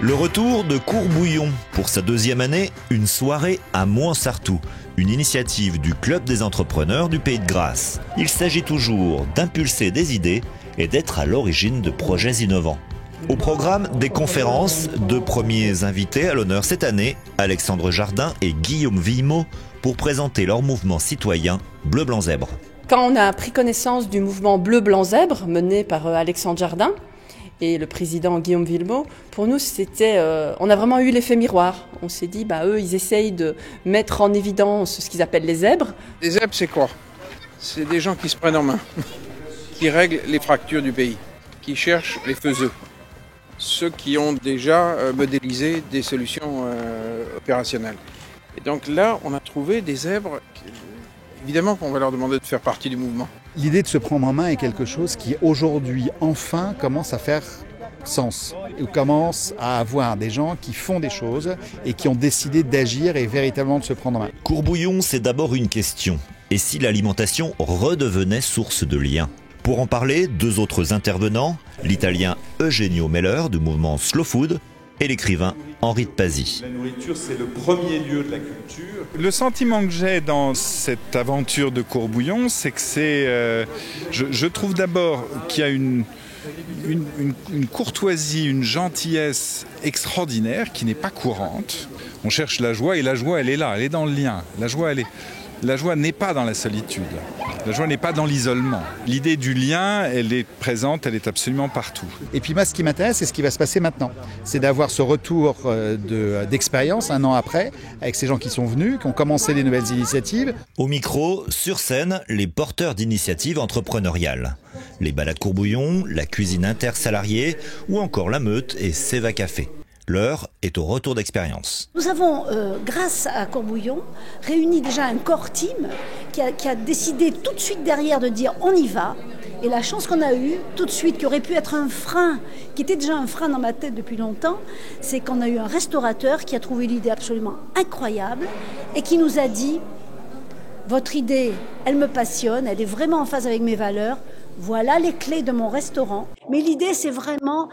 Le retour de Courbouillon. Pour sa deuxième année, une soirée à Mouansartou, une initiative du Club des entrepreneurs du Pays de Grasse. Il s'agit toujours d'impulser des idées et d'être à l'origine de projets innovants. Au programme des conférences, deux premiers invités à l'honneur cette année, Alexandre Jardin et Guillaume Villemot, pour présenter leur mouvement citoyen Bleu Blanc Zèbre. Quand on a pris connaissance du mouvement Bleu Blanc Zèbre, mené par Alexandre Jardin et le président Guillaume Villemot, pour nous, on a vraiment eu l'effet miroir. On s'est dit, eux, ils essayent de mettre en évidence ce qu'ils appellent les zèbres. Les zèbres, c'est quoi? C'est des gens qui se prennent en main, qui règlent les fractures du pays, qui cherchent les faiseux. Ceux qui ont déjà modélisé des solutions opérationnelles. Et donc là, on a trouvé des zèbres, évidemment qu'on va leur demander de faire partie du mouvement. L'idée de se prendre en main est quelque chose qui aujourd'hui, enfin, commence à faire sens. On commence à avoir des gens qui font des choses et qui ont décidé d'agir et véritablement de se prendre en main. Courbouillon, c'est d'abord une question. Et si l'alimentation redevenait source de liens? Pour en parler, deux autres intervenants, l'italien Eugenio Meller du mouvement Slow Food et l'écrivain Henri de Pazzi. La nourriture, c'est le premier lieu de la culture. Le sentiment que j'ai dans cette aventure de Courbouillon, c'est que je trouve d'abord qu'il y a une courtoisie, une gentillesse extraordinaire qui n'est pas courante. On cherche la joie et la joie, elle est là, elle est dans le lien. La joie n'est pas dans la solitude. La joie n'est pas dans l'isolement. L'idée du lien, elle est présente, elle est absolument partout. Et puis moi, ce qui m'intéresse, c'est ce qui va se passer maintenant. C'est d'avoir ce retour d'expérience un an après, avec ces gens qui sont venus, qui ont commencé des nouvelles initiatives. Au micro, sur scène, les porteurs d'initiatives entrepreneuriales. Les balades Courbouillon, la cuisine intersalariée ou encore la Meute et Seva Café. L'heure est au retour d'expérience. Nous avons, grâce à Courbouillon, réuni déjà un core team qui a décidé tout de suite derrière de dire on y va. Et la chance qu'on a eue, tout de suite, qui aurait pu être un frein, qui était déjà un frein dans ma tête depuis longtemps, c'est qu'on a eu un restaurateur qui a trouvé l'idée absolument incroyable et qui nous a dit « Votre idée, elle me passionne, elle est vraiment en phase avec mes valeurs. Voilà les clés de mon restaurant. » Mais l'idée, c'est vraiment,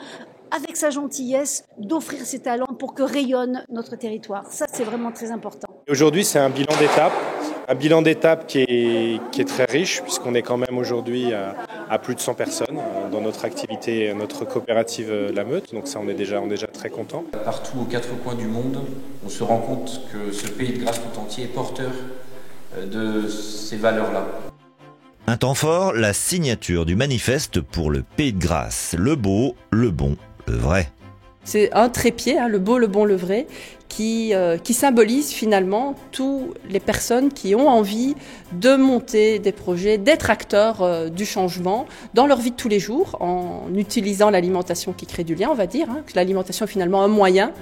avec sa gentillesse, d'offrir ses talents pour que rayonne notre territoire. Ça, c'est vraiment très important. Aujourd'hui, c'est un bilan d'étape qui est très riche, puisqu'on est quand même aujourd'hui à plus de 100 personnes dans notre activité, notre coopérative La Meute. Donc ça, on est déjà très content. Partout aux quatre coins du monde, on se rend compte que ce Pays de Grasse tout entier est porteur de ces valeurs-là. Un temps fort, la signature du manifeste pour le Pays de Grasse. Le beau, le bon, le vrai. C'est un trépied, le beau, le bon, le vrai, qui symbolise finalement toutes les personnes qui ont envie de monter des projets, d'être acteurs du changement dans leur vie de tous les jours, en utilisant l'alimentation qui crée du lien, on va dire. Que l'alimentation est finalement un moyen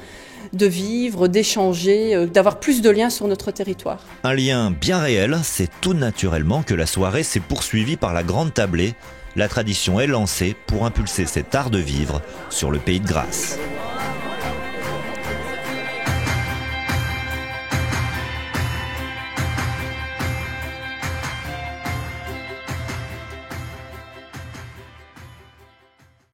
de vivre, d'échanger, d'avoir plus de liens sur notre territoire. Un lien bien réel, c'est tout naturellement que la soirée s'est poursuivie par la grande tablée. La tradition est lancée pour impulser cet art de vivre sur le Pays de Grasse.